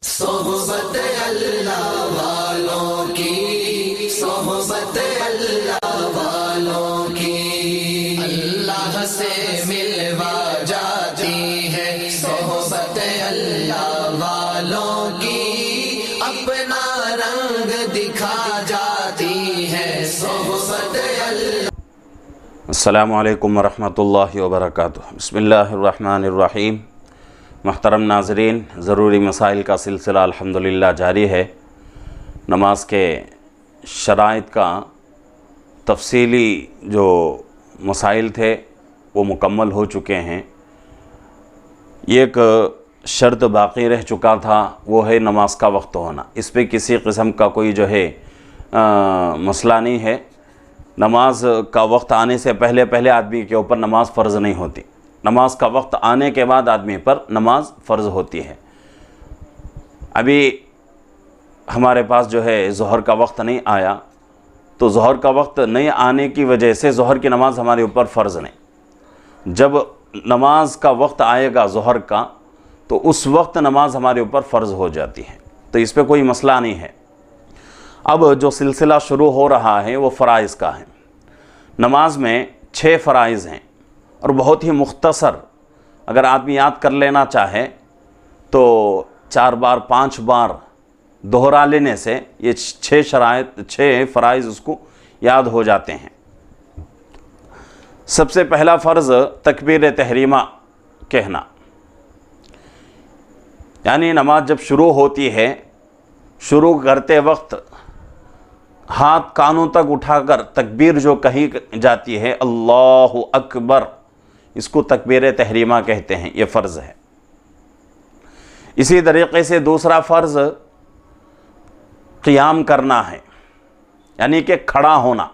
صحبت اللہ والوں کی، صحبت اللہ والوں کی، اللہ سے ملوا جاتی ہے صحبت اللہ والوں کی، اپنا رنگ دکھا جاتی ہے صحبت اللہ۔ السلام علیکم ورحمۃ اللہ وبرکاتہ۔ بسم اللہ الرحمن الرحیم۔ محترم ناظرین، ضروری مسائل کا سلسلہ الحمدللہ جاری ہے۔ نماز کے شرائط کا تفصیلی جو مسائل تھے وہ مکمل ہو چکے ہیں۔ ایک شرط باقی رہ چکا تھا، وہ ہے نماز کا وقت ہونا۔ اس پہ کسی قسم کا کوئی جو ہے مسئلہ نہیں ہے۔ نماز کا وقت آنے سے پہلے آدمی کے اوپر نماز فرض نہیں ہوتی، نماز کا وقت آنے کے بعد آدمی پر نماز فرض ہوتی ہے۔ ابھی ہمارے پاس جو ہے ظہر کا وقت نہیں آیا، تو ظہر کا وقت نہیں آنے کی وجہ سے ظہر کی نماز ہمارے اوپر فرض نہیں۔ جب نماز کا وقت آئے گا ظہر کا، تو اس وقت نماز ہمارے اوپر فرض ہو جاتی ہے، تو اس پہ کوئی مسئلہ نہیں ہے۔ اب جو سلسلہ شروع ہو رہا ہے وہ فرائض کا ہے۔ نماز میں 6 فرائض ہیں، اور بہت ہی مختصر، اگر آدمی یاد کر لینا چاہے تو 4 بار 5 بار دہرا لینے سے یہ 6 فرائض اس کو یاد ہو جاتے ہیں۔ سب سے پہلا فرض تکبیر تحریمہ کہنا، یعنی نماز جب شروع ہوتی ہے، شروع کرتے وقت ہاتھ کانوں تک اٹھا کر تکبیر جو کہی جاتی ہے، اللہ اکبر، اس کو تکبیر تحریمہ کہتے ہیں، یہ فرض ہے۔ اسی طریقے سے دوسرا فرض قیام کرنا ہے، یعنی کہ کھڑا ہونا۔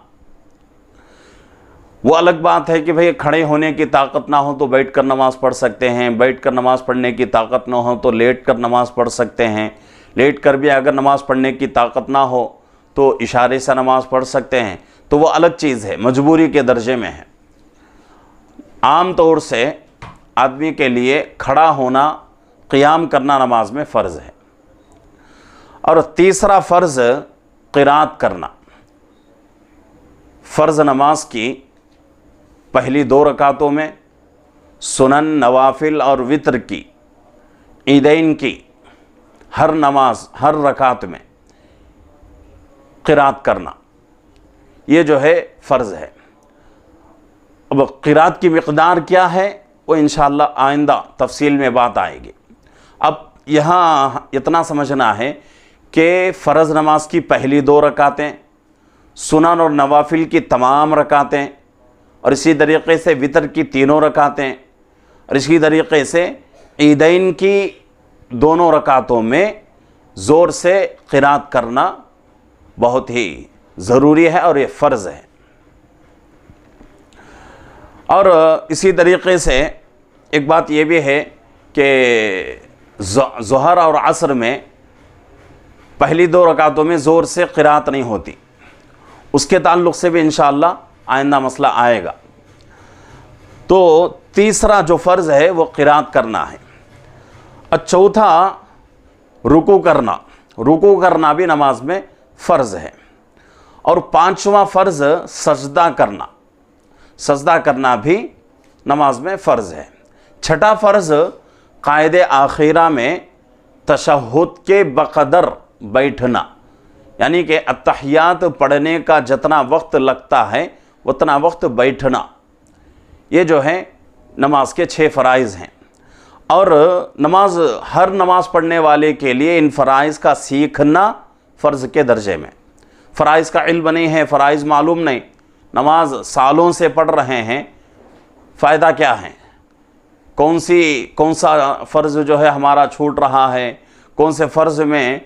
وہ الگ بات ہے کہ بھئی کھڑے ہونے کی طاقت نہ ہو تو بیٹھ کر نماز پڑھ سکتے ہیں، بیٹھ کر نماز پڑھنے کی طاقت نہ ہو تو لیٹ کر نماز پڑھ سکتے ہیں، لیٹ کر بھی اگر نماز پڑھنے کی طاقت نہ ہو تو اشارے سے نماز پڑھ سکتے ہیں، تو وہ الگ چیز ہے، مجبوری کے درجے میں ہے۔ عام طور سے آدمی کے لیے کھڑا ہونا، قیام کرنا نماز میں فرض ہے۔ اور تیسرا فرض قرات کرنا۔ فرض نماز کی پہلی 2 رکعتوں میں، سنن، نوافل اور وتر کی، عیدین کی ہر نماز، ہر رکعت میں قرات کرنا، یہ جو ہے فرض ہے۔ اب قرات کی مقدار کیا ہے وہ انشاءاللہ آئندہ تفصیل میں بات آئے گی۔ اب یہاں اتنا سمجھنا ہے کہ فرض نماز کی پہلی 2 رکعتیں، سنن اور نوافل کی تمام رکعتیں، اور اسی طریقے سے وتر کی 3 رکعتیں، اور اسی طریقے سے عیدین کی 2 رکعتوں میں زور سے قرات کرنا بہت ہی ضروری ہے اور یہ فرض ہے۔ اور اسی طریقے سے ایک بات یہ بھی ہے کہ ظہر اور عصر میں پہلی 2 رکعتوں میں زور سے قرات نہیں ہوتی، اس کے تعلق سے بھی انشاءاللہ آئندہ مسئلہ آئے گا۔ تو تیسرا جو فرض ہے وہ قرات کرنا ہے۔ اور چوتھا رکوع کرنا، رکوع کرنا بھی نماز میں فرض ہے۔ اور 5واں فرض سجدہ کرنا، سجدہ کرنا بھی نماز میں فرض ہے۔ 6واں فرض قائد آخرہ میں تشہد کے بقدر بیٹھنا، یعنی کہ اتحیات پڑھنے کا جتنا وقت لگتا ہے اتنا وقت بیٹھنا، یہ جو ہے نماز کے 6 فرائض ہیں۔ اور ہر نماز پڑھنے والے کے لیے ان فرائض کا سیکھنا فرض کے درجے میں۔ فرائض کا علم نہیں ہے، فرائض معلوم نہیں، نماز سالوں سے پڑھ رہے ہیں، فائدہ کیا ہے؟ کون سا فرض جو ہے ہمارا چھوٹ رہا ہے، کون سے فرض میں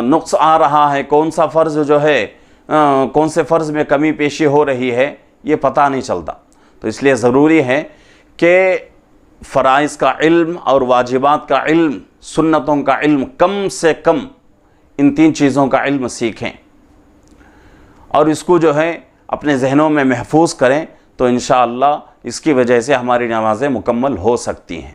نقص آ رہا ہے، کون سے فرض میں کمی پیشی ہو رہی ہے، یہ پتہ نہیں چلتا۔ تو اس لیے ضروری ہے کہ فرائض کا علم اور واجبات کا علم، سنتوں کا علم، کم سے کم ان 3 چیزوں کا علم سیکھیں، اور اس کو جو ہے اپنے ذہنوں میں محفوظ کریں، تو انشاءاللہ اس کی وجہ سے ہماری نمازیں مکمل ہو سکتی ہیں۔